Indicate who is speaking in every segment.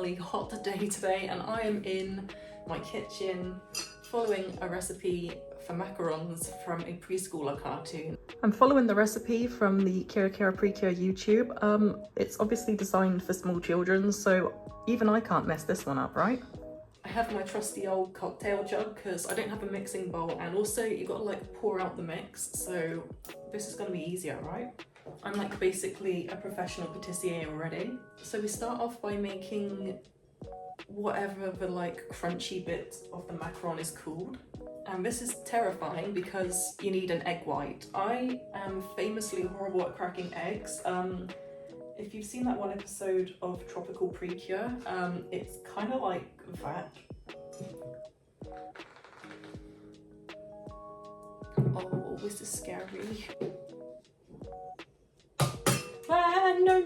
Speaker 1: exceptionally hot day today, and I am in my kitchen following a recipe for macarons from a preschooler cartoon. I'm following the recipe from the KiraKira Precure YouTube. It's obviously designed for small children, so even I can't mess this one up, right? I have my trusty old cocktail jug because I don't have a mixing bowl, and also you gotta like pour out the mix, so this is gonna be easier, right? I'm like basically a professional patissier already. So we start off by making whatever the like crunchy bit of the macaron is called. And this is terrifying because you need an egg white. I am famously horrible at cracking eggs. If you've seen that one episode of Tropical Precure, it's kind of like that. Oh, this is scary. Ah, no.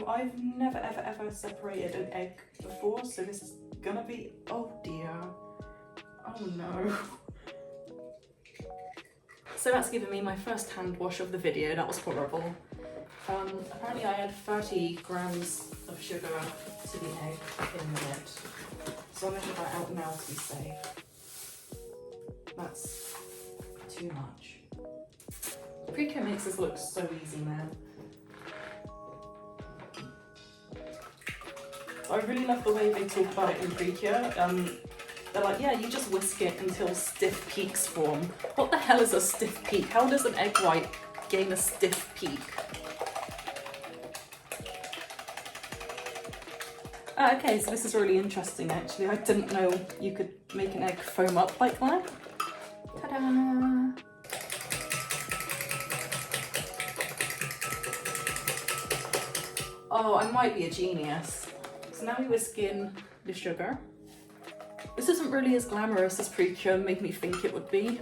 Speaker 1: I've never ever separated an egg before, so this is gonna be, oh dear. Oh no. So that's given me my first hand wash of the video. That was horrible. Apparently I add 30 grams of sugar to the egg in a minute. So I'll measure that out now to be safe. That's too much. Precure makes this look so easy, man. I really love the way they talk about it in Precure. They're like, yeah, you just whisk it until stiff peaks form. What the hell is a stiff peak? How does an egg white gain a stiff peak? Okay, so this is really interesting actually. I didn't know you could make an egg foam up like that. Ta-da! Oh, I might be a genius. So now we whisk in the sugar. This isn't really as glamorous as Precure made me think it would be.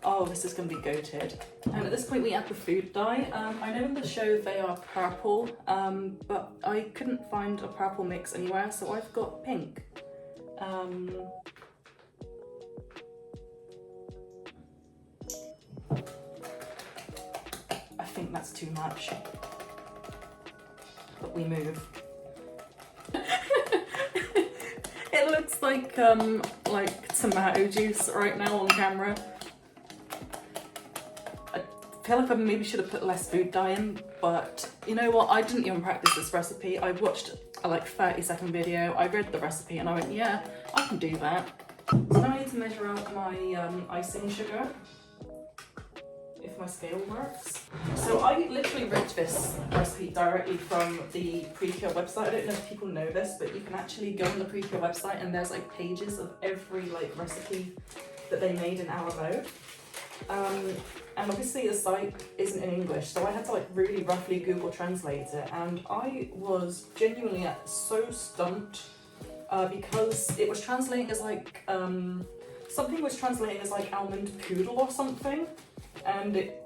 Speaker 1: Oh, this is going to be goated. And at this point we add the food dye. I know in the show they are purple, but I couldn't find a purple mix anywhere, so I've got pink. I think that's too much. But we move. It looks like tomato juice right now on camera. I feel like I maybe should have put less food dye in, but you know what? I didn't even practice this recipe. I watched a like 30-second video. I read the recipe and I went, yeah, I can do that. So now I need to measure out my icing sugar, if my scale works. So I literally read this recipe directly from the Precure website. I don't know if people know this, but you can actually go on the Precure website and there's like pages of every like recipe that they made in our mode. And obviously the site isn't in English, so I had to like really roughly Google translate it, and I was genuinely so stumped because it was translating as like something was translating as like almond poodle or something, and it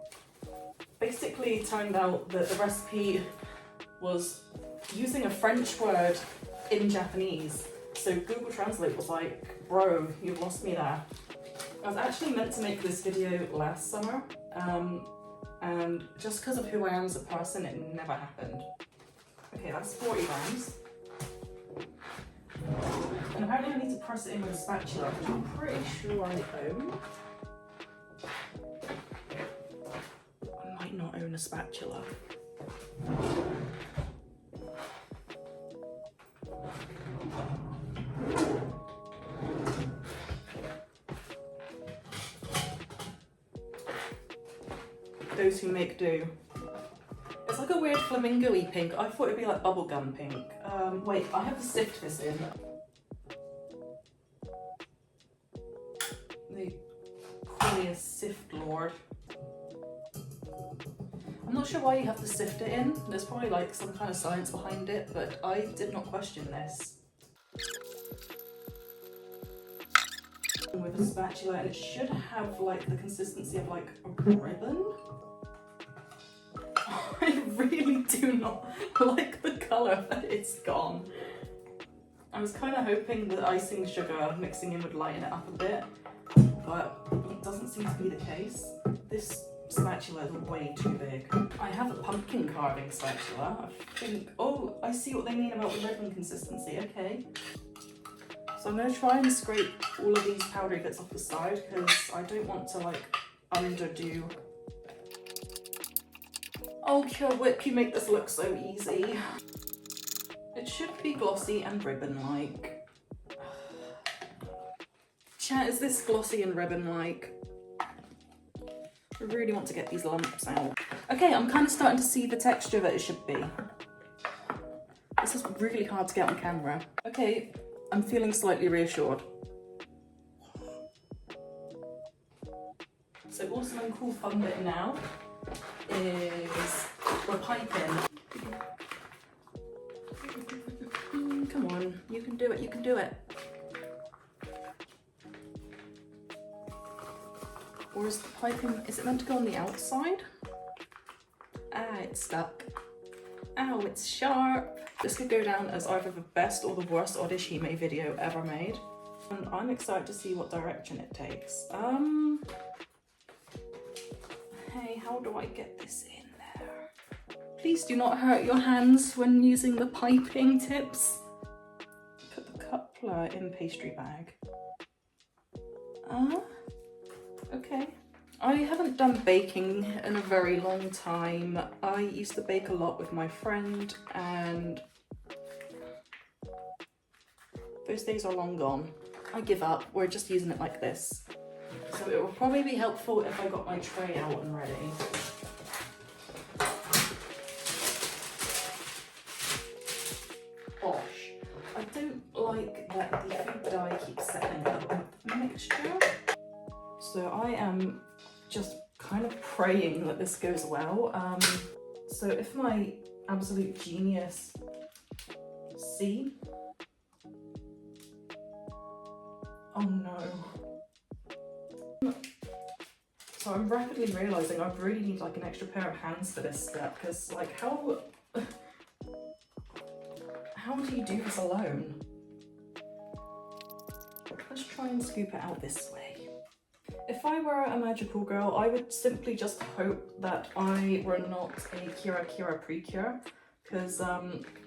Speaker 1: basically turned out that the recipe was using a French word in Japanese. So Google Translate was like, bro, you've lost me there. I was actually meant to make this video last summer, and just because of who I am as a person, it never happened. Okay, that's 40 grams. And apparently I need to press it in with a spatula, which I'm pretty sure I own. I might not own a spatula. Those who make do. It's like a weird flamingo-y pink. I thought it'd be like bubblegum pink. Wait, I have to sift this in. They call me a sift lord. I'm not sure why you have to sift it in. There's probably like some kind of science behind it, but I did not question this. With a spatula, and it should have like the consistency of like a ribbon. I really do not like the colour that it's gone. I was kind of hoping that icing sugar mixing in would lighten it up a bit, but it doesn't seem to be the case. This spatula is way too big. I have a pumpkin carving spatula. I think, oh, I see what they mean about the ribbon consistency, okay. So I'm gonna try and scrape all of these powdery bits off the side because I don't want to like underdo. Oh, KiraKira, you make this look so easy. It should be glossy and ribbon-like. Chat, is this glossy and ribbon-like? I really want to get these lumps out. Okay, I'm kind of starting to see the texture that it should be. This is really hard to get on camera. Okay, I'm feeling slightly reassured. So awesome and cool fun bit now is we're piping. Come on, you can do it, you can do it. Or is the piping, is it meant to go on the outside? Ah, it's stuck. Ow, it's sharp. This could go down as either the best or the worst Oddishhime video ever made. And I'm excited to see what direction it takes. Hey, how do I get this in there? Please do not hurt your hands when using the piping tips. Put the coupler in pastry bag. Okay. I haven't done baking in a very long time. I used to bake a lot with my friend and those days are long gone. I give up, we're just using it like this. So it will probably be helpful if I got my tray out and ready. Gosh, I don't like that the food dye keeps settling up with the mixture. So I am just kind of praying that this goes well. So if my absolute genius see, oh no. So I'm rapidly realizing I really need like an extra pair of hands for this step because like how do you do this alone? Let's try and scoop it out this way. If I were a magical girl, I would simply just hope that I were not a KiraKira Precure, because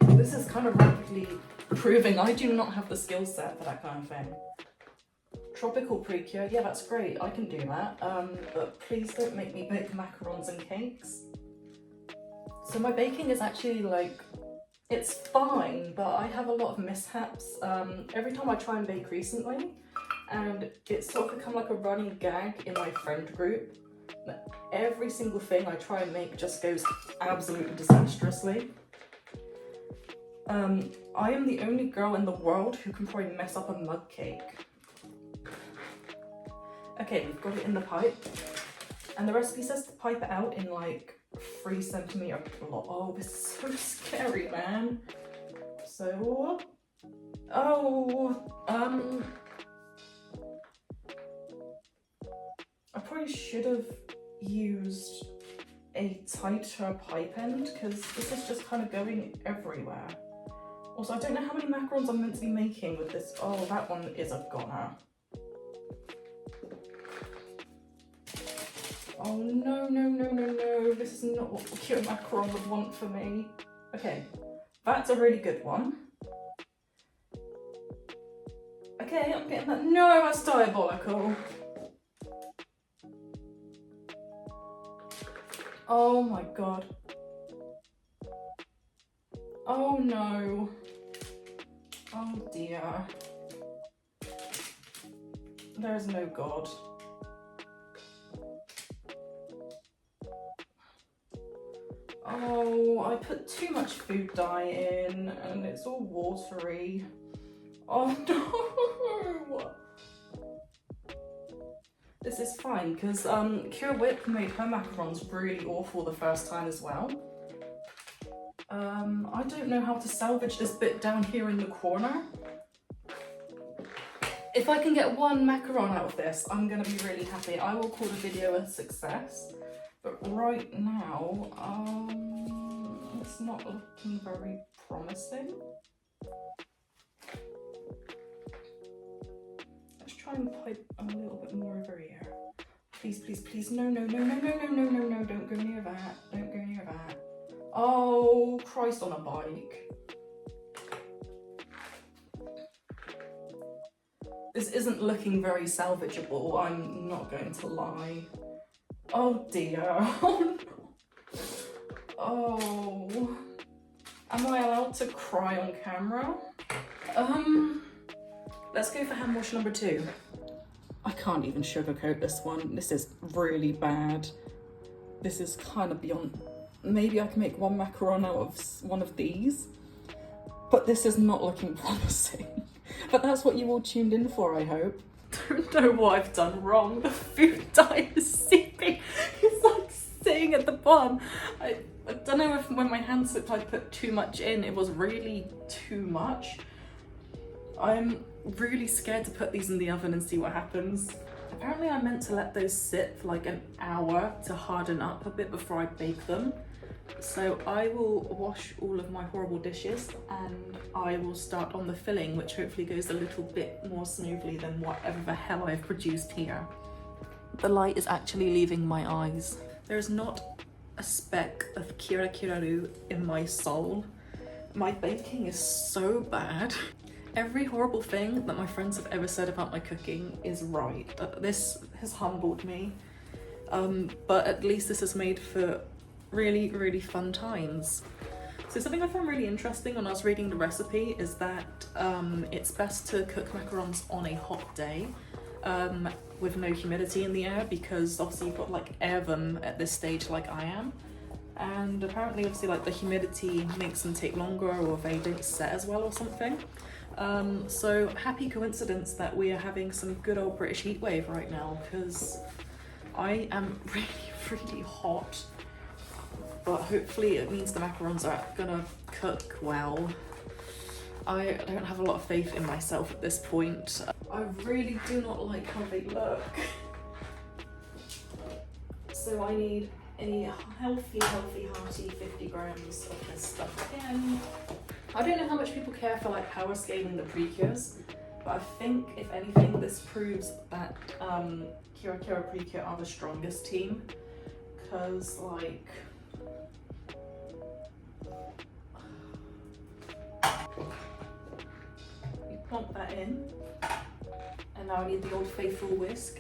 Speaker 1: this is kind of rapidly proving I do not have the skill set for that kind of thing. Tropical Precure, yeah, that's great, I can do that, but please don't make me bake macarons and cakes. So my baking is actually like, it's fine, but I have a lot of mishaps. Every time I try and bake recently, and it's sort of become like a running gag in my friend group. Every single thing I try and make just goes absolutely disastrously. I am the only girl in the world who can probably mess up a mug cake. Okay, we've got it in the pipe. And the recipe says to pipe it out in like 3 centimeter block. Oh, this is so scary, man. So, I probably should have used a tighter pipe end because this is just kind of going everywhere. Also, I don't know how many macarons I'm meant to be making with this. Oh, that one is a goner. Oh no, no, no, no, no. This is not what Pure Macaron would want for me. Okay, that's a really good one. Okay, I'm getting that. No, that's diabolical. Oh my god. Oh no. Oh dear. There is no god. Oh, I put too much food dye in and it's all watery. Oh no! This is fine because KiraKira made her macarons really awful the first time as well. I don't know how to salvage this bit down here in the corner. If I can get one macaron out of this, I'm gonna be really happy. I will call the video a success. But right now, it's not looking very promising. Let's try and pipe a little bit more over here. Please, please, please. No, no, no, no, no, no, no, no, no. Don't go near that. Don't go near that. Oh, Christ on a bike. This isn't looking very salvageable, I'm not going to lie. Oh dear. Oh. Am I allowed to cry on camera? Let's go for hand wash number 2. I can't even sugarcoat this one. This is really bad. This is kind of beyond. Maybe I can make one macaron out of one of these, but this is not looking promising. But that's what you all tuned in for, I hope. Don't know what I've done wrong. The food dye is seeping. It's like sitting at the bottom. I don't know if when my hand slipped I put too much in. It was really too much. I'm really scared to put these in the oven and see what happens. Apparently I meant to let those sit for like an hour to harden up a bit before I bake them. So I will wash all of my horrible dishes and I will start on the filling, which hopefully goes a little bit more smoothly than whatever the hell I've produced here. The light is actually leaving my eyes. There's not a speck of kirakiraru in my soul. My baking is so bad. Every horrible thing that my friends have ever said about my cooking is right. This has humbled me, but at least this is made for really, really fun times. So something I found really interesting when I was reading the recipe is that it's best to cook macarons on a hot day with no humidity in the air, because obviously you've got like air them at this stage like I am. And apparently obviously like the humidity makes them take longer, or they don't set as well or something. So happy coincidence that we are having some good old British heatwave right now, because I am really, really hot. But hopefully it means the macarons are gonna cook well. I don't have a lot of faith in myself at this point. I really do not like how they look. So I need a healthy, hearty 50 grams of this stuff again. I don't know how much people care for like power scaling the Precures, but I think if anything this proves that KiraKira Precure are the strongest team, because like you plonk that in, and now I need the old faithful whisk.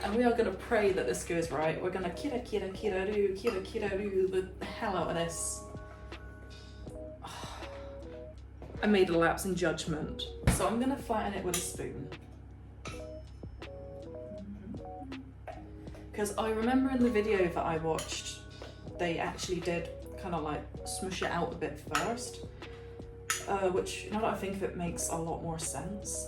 Speaker 1: And we are going to pray that this goes right. We're going to kirakiraru the hell out of this. I made a lapse in judgment. So I'm going to flatten it with a spoon. Because I remember in the video that I watched, they actually did kind of like smush it out a bit first. Which, now that I think of it, makes a lot more sense.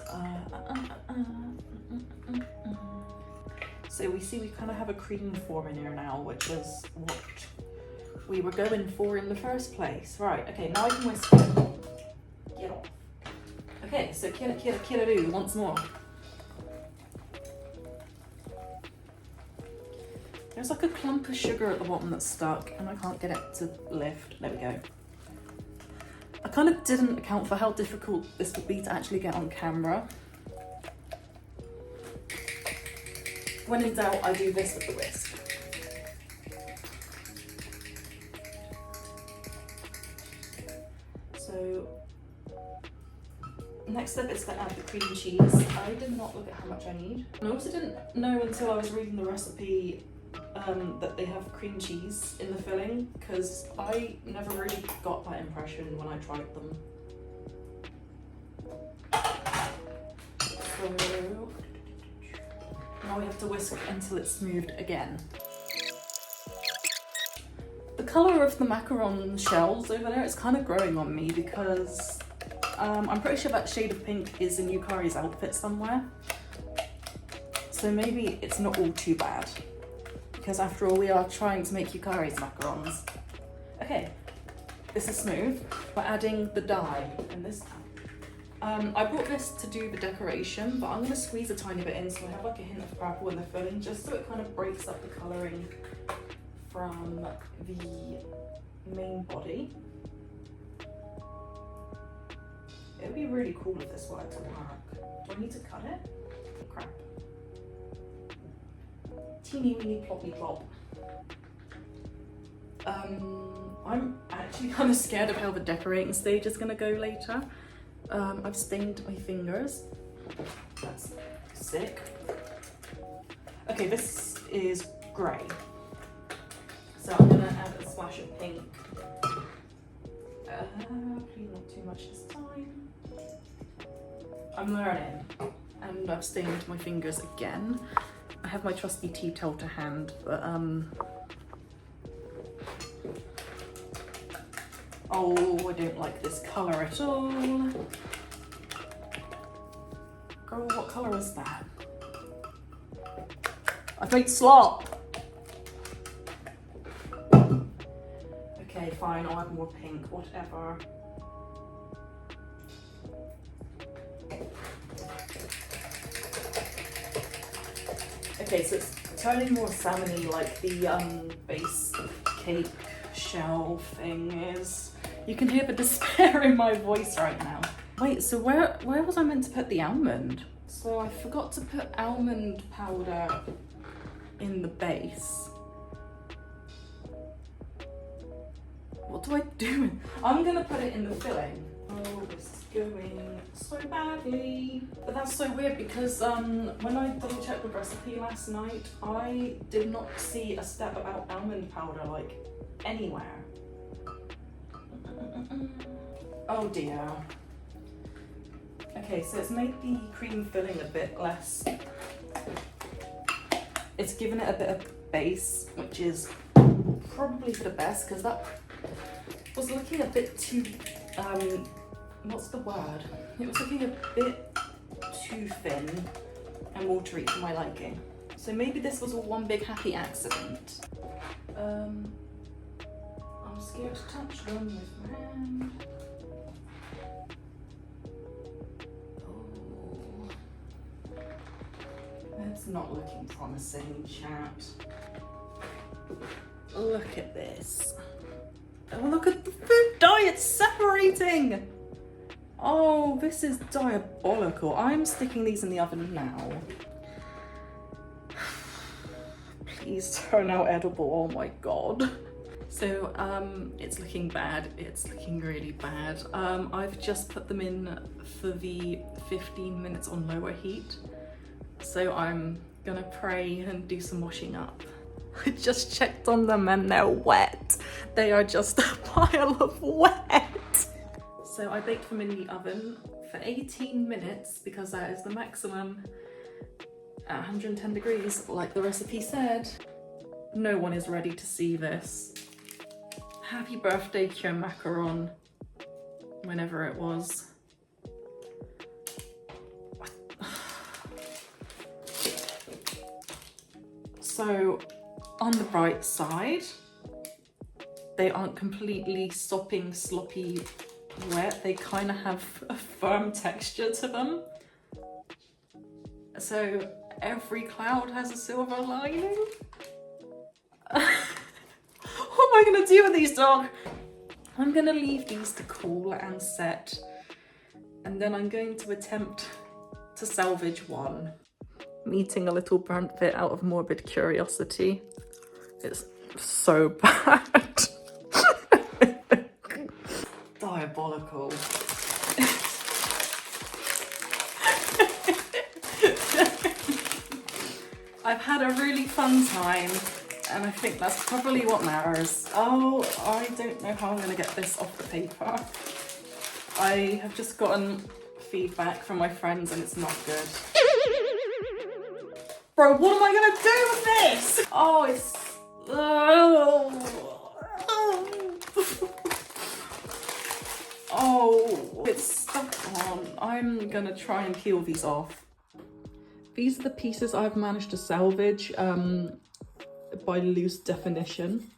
Speaker 1: So we see we kind of have a cream form in here now, which is what we were going for in the first place. Right, okay, now I can whisk it. Get off. Okay, so kirakiraru once more. There's like a clump of sugar at the bottom that's stuck and I can't get it to lift. There we go. I kind of didn't account for how difficult this would be to actually get on camera. When in doubt, I do this with the whisk. So, next step is to add the cream cheese. I did not look at how much I need. And I also didn't know until I was reading the recipe that they have cream cheese in the filling, because I never really got that impression when I tried them. So, now we have to whisk until it's smoothed again. The colour of the macaron shells over there is kind of growing on me, because I'm pretty sure that shade of pink is in Yukari's outfit somewhere. So maybe it's not all too bad, because after all we are trying to make Yukari's macarons. Okay, this is smooth. We're adding the dye in this time. I brought this to do the decoration, but I'm going to squeeze a tiny bit in so I have like a hint of purple in the filling, just so it kind of breaks up the colouring from the main body. It would be really cool if this were to work. Do I need to cut it? Crap. Teeny weeny ploppy plop. I'm actually kind of scared of how the decorating stage is gonna go later. I've stained my fingers. That's sick. Okay, this is grey. So I'm gonna add a splash of pink. Please not too much this time. I'm learning, and I've stained my fingers again. I have my trusty tea towel to hand, but oh, I don't like this colour at all. Girl, what colour is that? I've made slop! Okay, fine, I'll add more pink, whatever. Okay, so it's turning more salmon-y like the base cake shell thing is. You can hear the despair in my voice right now. Wait, so where was I meant to put the almond? So I forgot to put almond powder in the base. What do I do? I'm gonna put it in the filling. Oh, this is going so badly. But that's so weird because when I double checked the recipe last night, I did not see a step about almond powder like anywhere. Oh dear. Okay, so it's made the cream filling a bit less. It's given it a bit of base, which is probably for the best because that was looking a bit too, what's the word? It was looking a bit too thin and watery for my liking. So maybe this was all one big happy accident. I'm scared to touch them with my hand. It's not looking promising, chat. Look at this. Oh, look at the food dye, it's separating! Oh, this is diabolical. I'm sticking these in the oven now. Please turn out edible, oh my god. So, it's looking bad. It's looking really bad. I've just put them in for the 15 minutes on lower heat. So I'm gonna pray and do some washing up. I just checked on them and they're wet. They are just a pile of wet. So I baked them in the oven for 18 minutes because that is the maximum at 110 degrees, like the recipe said. No one is ready to see this. Happy birthday, Macaron, whenever it was. So on the bright side, they aren't completely sopping, sloppy wet. They kind of have a firm texture to them. So every cloud has a silver lining. What am I gonna do with these, dog? I'm gonna leave these to cool and set, and then I'm going to attempt to salvage one. I'm eating a little burnt bit out of morbid curiosity. It's so bad. Diabolical. I've had a really fun time, and I think that's probably what matters. Oh, I don't know how I'm gonna get this off the paper. I have just gotten feedback from my friends and it's not good. Bro, what am I gonna do with this? Oh, it's... Oh, it's stuck on. I'm gonna try and peel these off. These are the pieces I've managed to salvage by loose definition.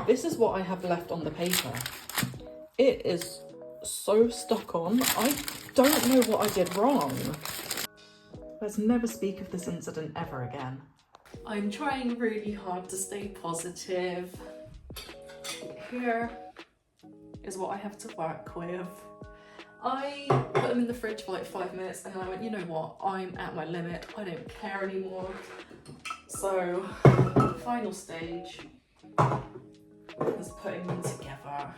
Speaker 1: This is what I have left on the paper. It is so stuck on. I don't know what I did wrong. Let's never speak of this incident ever again. I'm trying really hard to stay positive. Here is what I have to work with. I put them in the fridge for like 5 minutes and then I went, you know what, I'm at my limit. I don't care anymore. So, the final stage is putting them together.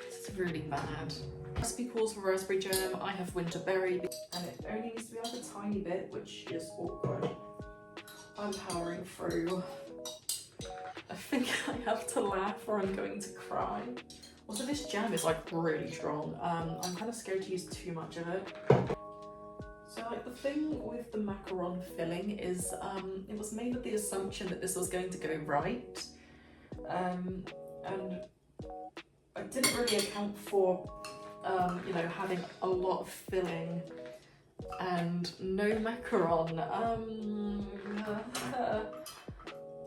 Speaker 1: This is really bad. Recipe calls for raspberry jam. I have winterberry, and it only needs to be like a tiny bit, which is awkward. I'm powering through. I think I have to laugh or I'm going to cry. Also, this jam is like really strong. I'm kind of scared to use too much of it. So like the thing with the macaron filling is it was made with the assumption that this was going to go right. And I didn't really account for you know, having a lot of filling and no macaron.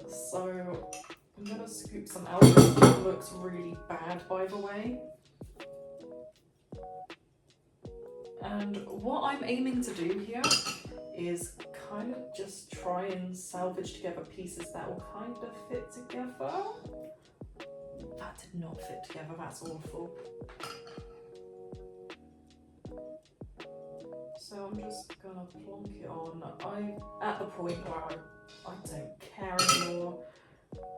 Speaker 1: So I'm gonna scoop some out. This looks really bad, by the way. And what I'm aiming to do here is kind of just try and salvage together pieces that will kind of fit together. That did not fit together, that's awful. So I'm just gonna plonk it on. I'm at the point where I don't care anymore.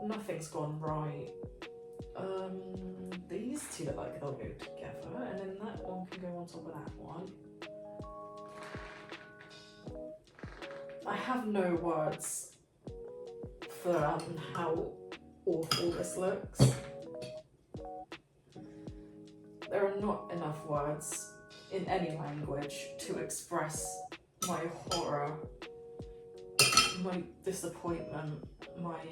Speaker 1: Nothing's gone right. These two look like they'll go together, and then that one can go on top of that one. I have no words for how awful this looks. There are not enough words in any language to express my horror, my disappointment, my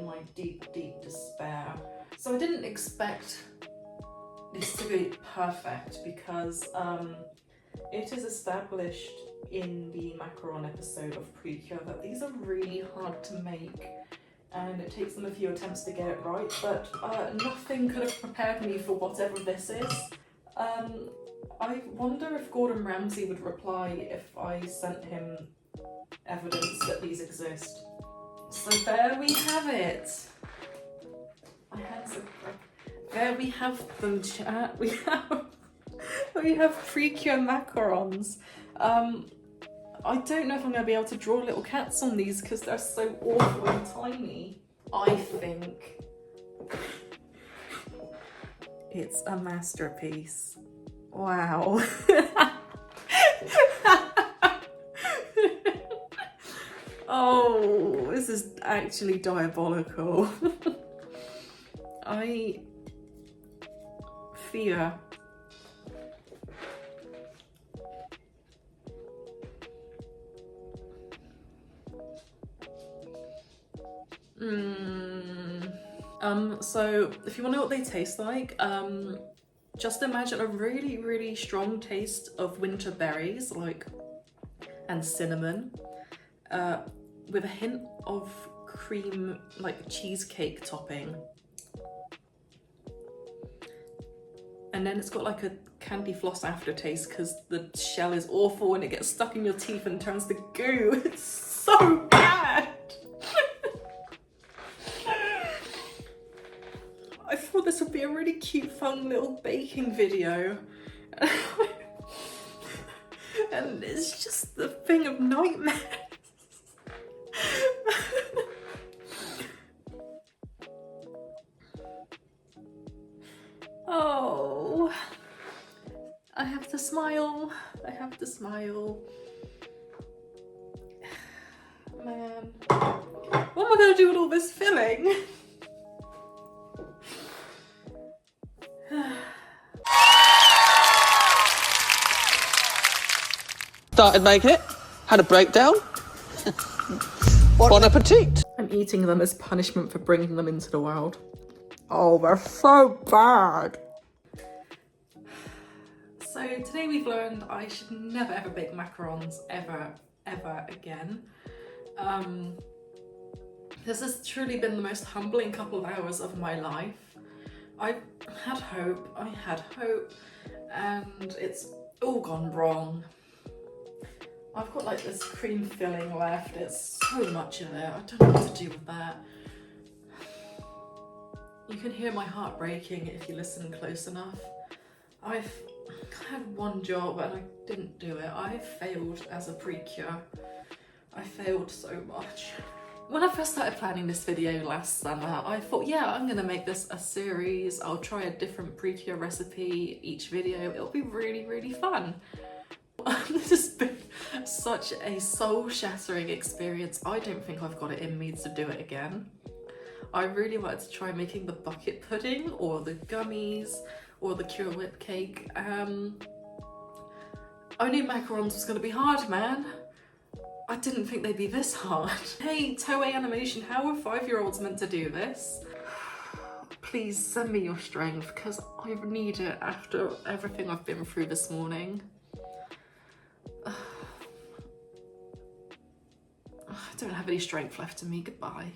Speaker 1: my deep despair. So I didn't expect this to be perfect because it is established in the macaron episode of Precure that these are really hard to make and it takes them a few attempts to get it right, but nothing could have prepared me for whatever this is. I wonder if Gordon Ramsay would reply if I sent him evidence that these exist. So there we have it. My hands are... There we have them, chat. We have Precure macarons. I don't know if I'm going to be able to draw little cats on these because they're so awful and tiny. I think it's a masterpiece. Wow. Oh, this is actually diabolical. I fear. So if you want to know what they taste like, just imagine a really, really strong taste of winter berries, like, and cinnamon, with a hint of cream, like cheesecake topping. And then it's got like a candy floss aftertaste because the shell is awful and it gets stuck in your teeth and turns to goo. It's so bad. I thought this would be a really cute, fun little baking video. And it's just the thing of nightmares. Oh, I have to smile. I have to smile. Man, what am I going to do with all this filling?
Speaker 2: Started making it, had a breakdown. Bon appetit.
Speaker 1: I'm eating them as punishment for bringing them into the world. Oh, they're so bad. So today we've learned I should never ever bake macarons ever again. This has truly been the most humbling couple of hours of my life. I had hope, and it's all gone wrong. I've got like this cream filling left, it's so much of it, I don't know what to do with that. You can hear my heart breaking if you listen close enough. I've I had one job and I didn't do it. I failed as a Precure. I failed so much. When I first started planning this video last summer, I thought, yeah, I'm gonna make this a series. I'll try a different Precure recipe each video. It'll be really, really fun. This has been such a soul-shattering experience. I don't think I've got it in me to do it again. I really wanted to try making the bucket pudding or the gummies or the Cure whip cake. I knew macarons was gonna be hard, man. I didn't think they'd be this hard. Hey, Toei Animation, how are 5-year-olds meant to do this? Please send me your strength, because I need it after everything I've been through this morning. I don't have any strength left in me, goodbye.